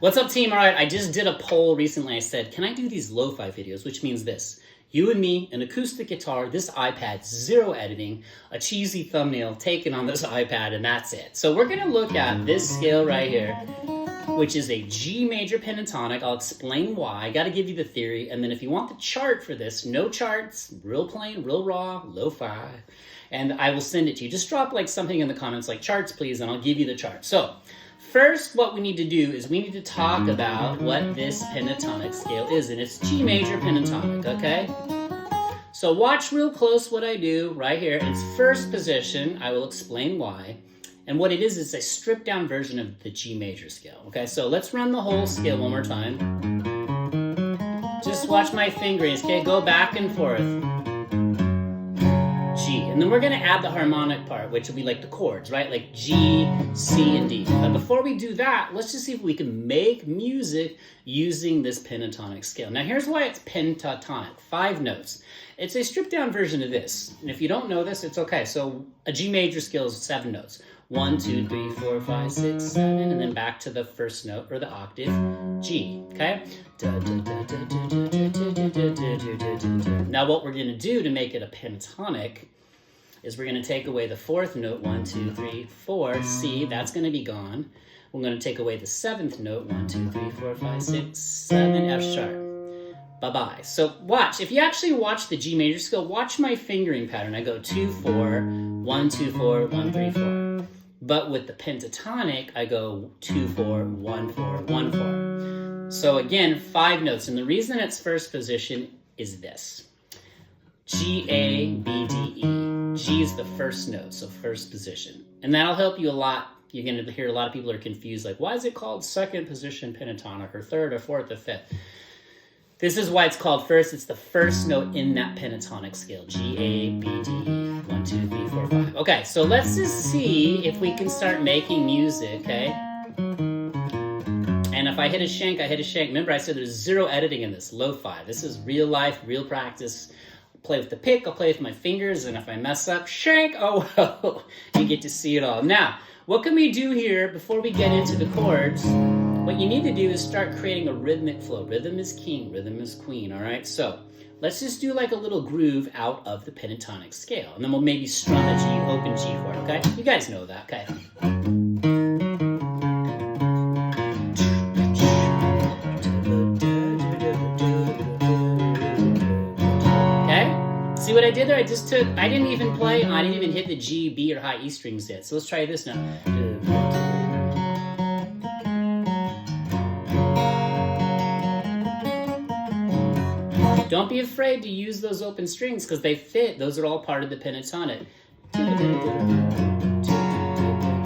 What's up, team? All right, I just did a poll recently. I said, can I do these lo-fi videos? Which means this. You and me, an acoustic guitar, this iPad, zero editing, a cheesy thumbnail taken on this iPad, and that's it. So we're going to look at this scale right here, which is a G major pentatonic. I'll explain why. I got to give you the theory. And then if you want the chart for this, no charts, real plain, real raw, lo-fi, and I will send it to you. Just drop like something in the comments like charts, please, and I'll give you the chart. So first, what we need to do is we need to talk about what this pentatonic scale is, and it's G major pentatonic, okay? So watch real close what I do right here. It's first position. I will explain why. And what it is a stripped down version of the G major scale, okay? So let's run the whole scale one more time. Just watch my fingerings, okay? Go back and forth. G. And then we're going to add the harmonic part, which will be like the chords, right? Like G, C, and D. But before we do that, let's just see if we can make music using this pentatonic scale. Now, here's why it's pentatonic. 5 notes. It's a stripped down version of this. And if you don't know this, it's okay. So a G major scale is 7 notes. 1, 2, 3, 4, 5, 6, 7, and then back to the first note or the octave, G, okay? Now what we're gonna do to make it a pentatonic is we're gonna take away the 4th note, 1, 2, 3, 4, C, that's gonna be gone. We're gonna take away the 7th note, 1, 2, 3, 4, 5, 6, 7, F sharp. Bye-bye. So watch, if you actually watch the G major scale, watch my fingering pattern. I go 2, 4, 1, 2, 4, 1, 3, 4. But with the pentatonic, I go 2, 4, 1, 4, 1, 4. So again, 5 notes. And the reason it's first position is this. G, A, B, D, E. G is the first note, so first position. And that'll help you a lot. You're going to hear a lot of people are confused, like, why is it called second position pentatonic, or third, or fourth, or fifth? This is why it's called first. It's the first note in that pentatonic scale. G, A, B, D, E. 1, 2, 3, 4, 5. Okay, so let's just see if we can start making music, okay? And if I hit a shank, I hit a shank. Remember, I said there's zero editing in this, lo-fi. This is real life, real practice. I'll play with the pick, I'll play with my fingers, and if I mess up, shank, oh, oh, you get to see it all. Now, what can we do here before we get into the chords? What you need to do is start creating a rhythmic flow. Rhythm is king, rhythm is queen, all right? So let's just do like a little groove out of the pentatonic scale. And then we'll maybe strum a G, open G chord, okay? You guys know that, okay? Okay? See what I did there? I didn't even play, I didn't even hit the G, B, or high E strings yet. So let's try this now. Don't be afraid to use those open strings because they fit. Those are all part of the pentatonic.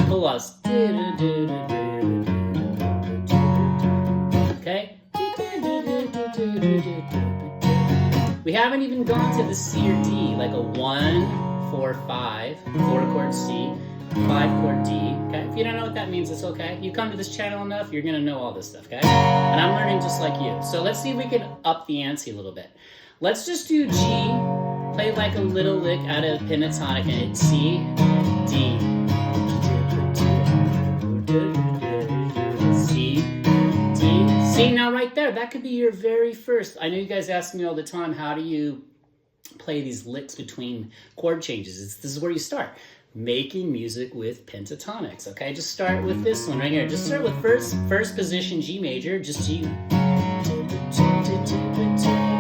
Pause. Okay? We haven't even gone to the C or D, like a 1, 4, 5, 4 chord C, 5 chord D, okay? If you don't know what that means, it's okay. You come to this channel enough, you're gonna know all this stuff, okay? And I'm learning just like you. So let's see if we can up the ante a little bit. Let's just do G, play like a little lick out of pentatonic, and it's C, D, C, D. See, now right there, that could be your very first. I know you guys ask me all the time, how do you play these licks between chord changes? This is where you start. Making music with pentatonics, okay? Just start with this one right here. Just start with first position G major, just G.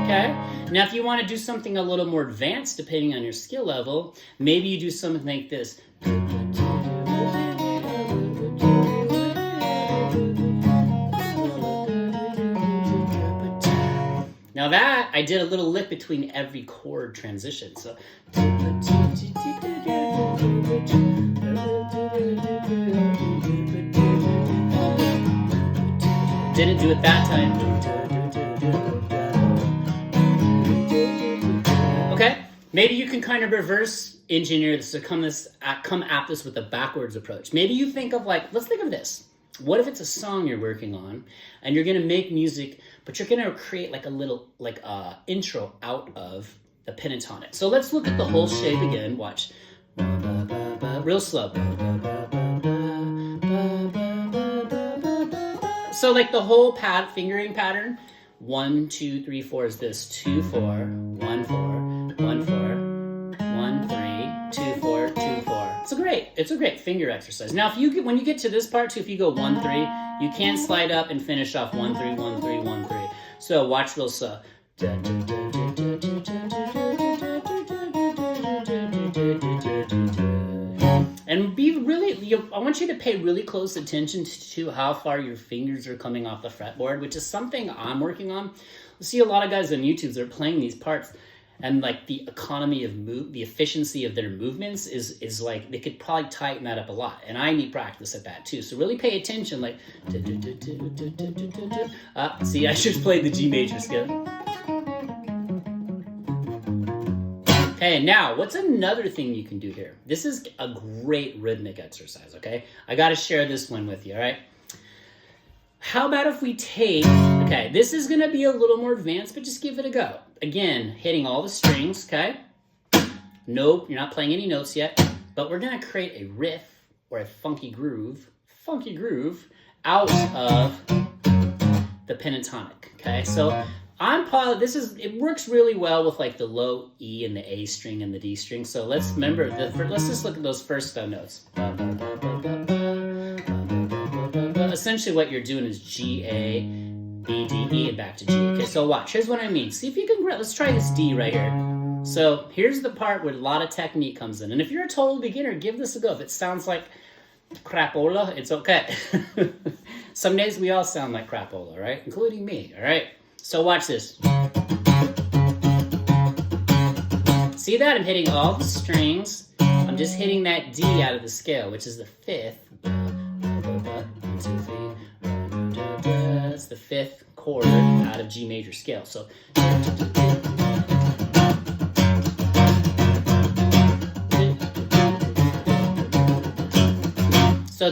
Okay? Now, if you want to do something a little more advanced, depending on your skill level, maybe you do something like this. Now that, I did a little lick between every chord transition, so. Didn't do it that time. Okay, maybe you can kind of reverse engineer this to come at this with a backwards approach. Maybe you think of like, let's think of this. What if it's a song you're working on and you're going to make music, but you're going to create like a little intro out of the pentatonic. So let's look at the whole shape again. Watch. Real slow. So like the whole fingering pattern, 1, 2, 3, 4 is this: 2, 4, 1, 4, 1, 4, 1, 3, 2, 4, 2, 4. It's a great finger exercise. Now, when you get to this part too, if you go 1, 3, you can slide up and finish off 1, 3, 1, 3, 1, 3. So watch real slow. And I want you to pay really close attention to how far your fingers are coming off the fretboard, which is something I'm working on. I see a lot of guys on YouTube that are playing these parts, and like the economy of the efficiency of their movements is like, they could probably tighten that up a lot. And I need practice at that too. So really pay attention, like, see, I just played the G major scale. Okay, now, what's another thing you can do here? This is a great rhythmic exercise, okay? I gotta share this one with you, all right? How about if we take, okay, this is gonna be a little more advanced, but just give it a go. Again, hitting all the strings, okay? Nope, you're not playing any notes yet, but we're gonna create a riff or a funky groove out of the pentatonic, okay? So it works really well with like the low E and the A string and the D string. So let's remember, let's just look at those first notes. Essentially what you're doing is G, A, B, D, E, and back to G. Okay, so watch. Here's what I mean. See if you can, let's try this D right here. So here's the part where a lot of technique comes in. And if you're a total beginner, give this a go. If it sounds like crapola, it's okay. Some days we all sound like crapola, right? Including me, all right? So watch this. See that? I'm hitting all the strings. I'm just hitting that D out of the scale, which is the fifth. That's the fifth chord out of G major scale. So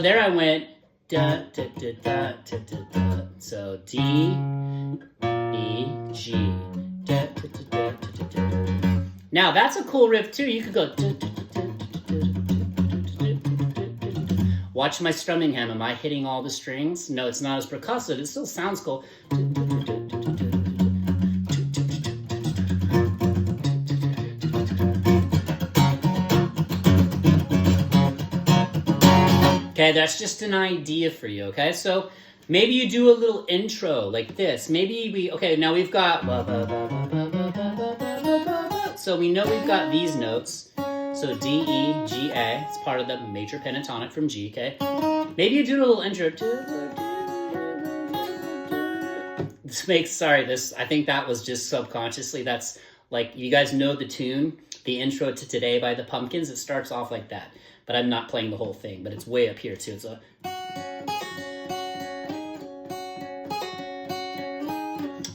there I went. Da, da, da, da, da, da, da. So D, E, G. Da, da, da, da, da, da, da. Now that's a cool riff too. You could go. Da, da, da, da, da, da, da. Watch my strumming hand. Am I hitting all the strings? No, it's not as percussive. It still sounds cool. Okay, that's just an idea for you, okay? So maybe you do a little intro like this. Now we've got, so we know we've got these notes. So D, E, G, A, it's part of the major pentatonic from G, okay? Maybe you do a little intro. I think that was just subconsciously, that's like, you guys know the tune, the intro to Today by the Pumpkins, it starts off like that. But I'm not playing the whole thing, but it's way up here too. So,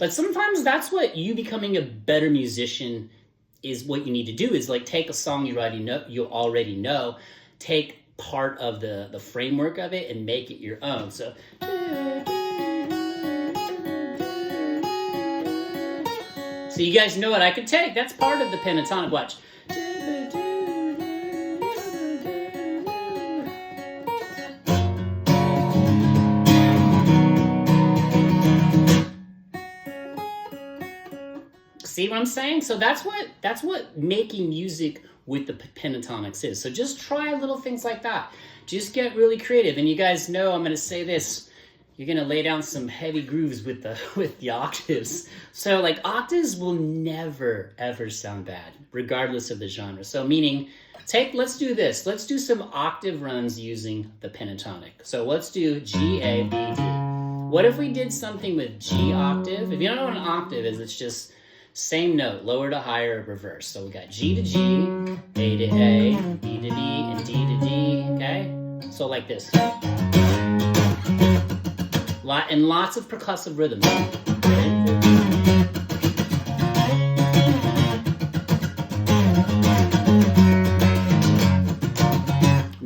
but sometimes that's what you becoming a better musician is what you need to do, is like take a song you already know, take part of the framework of it and make it your own. So you guys know what I could take. That's part of the pentatonic. Watch. See what I'm saying? So that's what making music with the pentatonics is. So just try little things like that. Just get really creative. And you guys know I'm going to say this. You're going to lay down some heavy grooves with the octaves. So like octaves will never ever sound bad, regardless of the genre. So meaning, let's do this. Let's do some octave runs using the pentatonic. So let's do G, A, B, D. What if we did something with G octave? If you don't know what an octave is, it's just same note, lower to higher, reverse. So we got G to G, A to A, B to B, and D to D, okay? So like this. And lots of percussive rhythms. And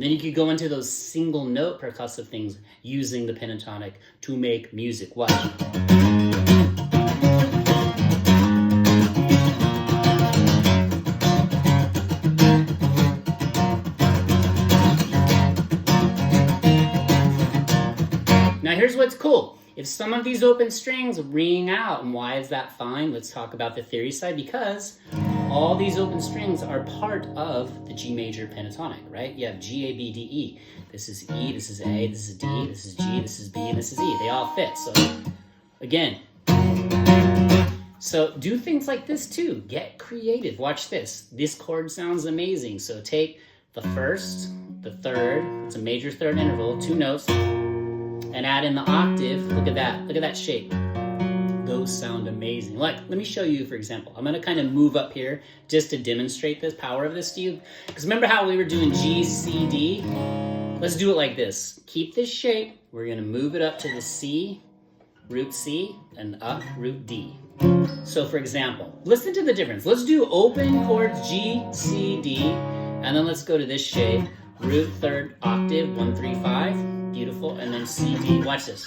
then you could go into those single note percussive things using the pentatonic to make music. Watch. Now here's what's cool. if some of these open strings ring out, and why is that fine? Let's talk about the theory side, because all these open strings are part of the G major pentatonic, right? You have G, A, B, D, E. This is E, this is A, this is D, this is G, this is B, and this is E. They all fit. So again, so do things like this too. Get creative. Watch this. This chord sounds amazing. So take the first, the third, it's a major third interval, 2 notes, and add in the octave. Look at that. Look at that shape. Those sound amazing. Like, let me show you, for example. I'm going to kind of move up here just to demonstrate this power of this to you. Because remember how we were doing G, C, D? Let's do it like this. Keep this shape. We're going to move it up to the C, root C, and up, root D. So for example, listen to the difference. Let's do open chords G, C, D, and then let's go to this shape, root third octave, 1, 3, 5, beautiful, and then C, D. Watch this.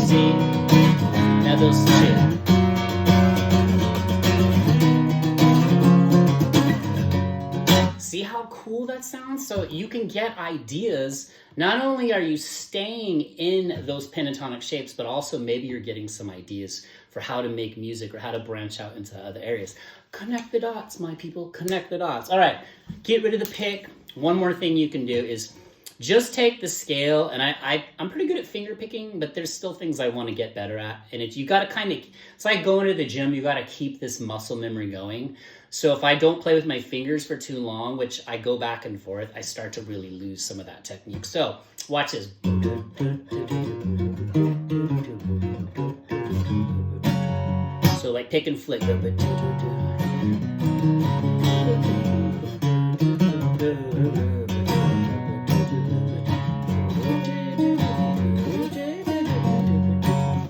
C, now those two. See how cool that sounds? So you can get ideas. Not only are you staying in those pentatonic shapes, but also maybe you're getting some ideas for how to make music or how to branch out into other areas. Connect the dots, my people. Connect the dots. All right, get rid of the pick. One more thing you can do is just take the scale, and I'm pretty good at finger picking, but there's still things I want to get better at. And you got to kind of, it's like going to the gym, you got to keep this muscle memory going. So if I don't play with my fingers for too long, which I go back and forth, I start to really lose some of that technique. So watch this. So like pick and flick.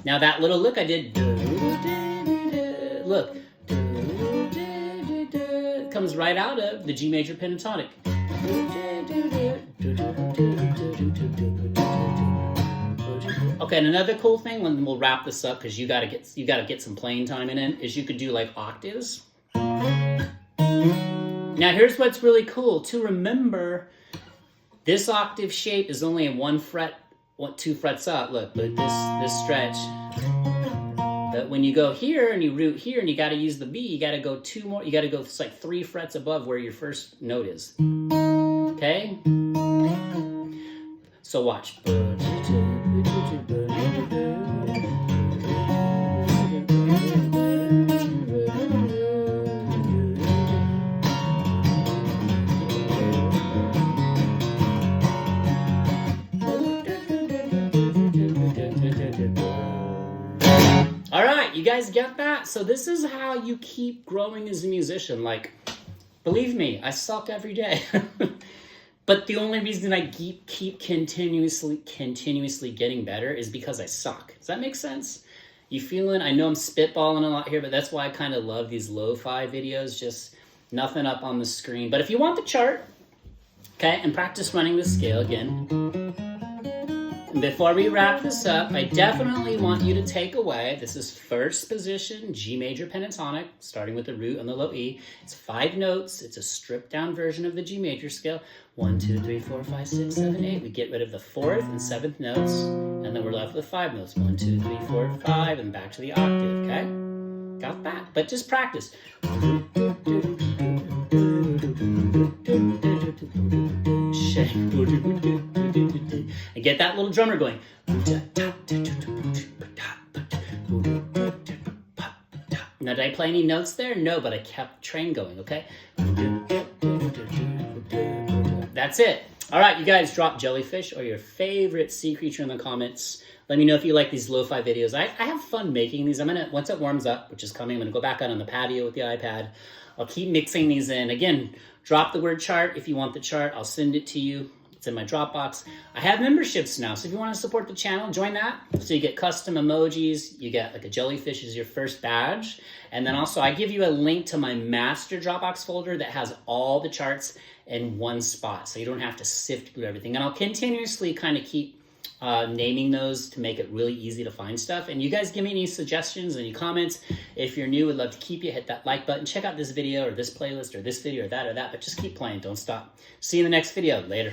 Now that little lick I did, look, it comes right out of the G major pentatonic. Okay, and another cool thing, when we'll wrap this up because you gotta get some playing time in it, is you could do like octaves. Now here's what's really cool to remember. This octave shape is only in 1 fret. 2 frets up, look, but this stretch. But when you go here and you root here and you got to use the B, you got to go 2 more. You got to go like 3 frets above where your first note is. Okay. So watch. All right, you guys get that? So this is how you keep growing as a musician. Like, believe me, I suck every day. But the only reason I keep continuously getting better is because I suck. Does that make sense? You feeling? I know I'm spitballing a lot here, but that's why I kind of love these lo-fi videos. Just nothing up on the screen. But if you want the chart, okay, and practice running the scale again. Before we wrap this up, I definitely want you to take away, this is first position, G major pentatonic, starting with the root and the low E. It's 5 notes. It's a stripped down version of the G major scale. 1, 2, 3, 4, 5, 6, 7, 8. We get rid of the 4th and 7th notes, and then we're left with 5 notes. 1, 2, 3, 4, 5, and back to the octave, okay? Got that? But just practice. And get that little drummer going. Now, did I play any notes there? No, but I kept train going, okay? That's it. All right, you guys, drop jellyfish or your favorite sea creature in the comments. Let me know if you like these lo-fi videos. I have fun making these. Once it warms up, which is coming, I'm gonna go back out on the patio with the iPad. I'll keep mixing these in. Again, drop the word chart if you want the chart. I'll send it to you. It's in my Dropbox. I have memberships now, so if you want to support the channel, join that. So you get custom emojis. You get like a jellyfish as your first badge. And then also I give you a link to my master Dropbox folder that has all the charts in one spot, so you don't have to sift through everything. And I'll continuously kind of keep naming those to make it really easy to find stuff. And you guys give me any suggestions, any comments. If you're new, would love to keep you. Hit that like button. Check out this video or this playlist or this video or that, but just keep playing. Don't stop. See you in the next video. Later.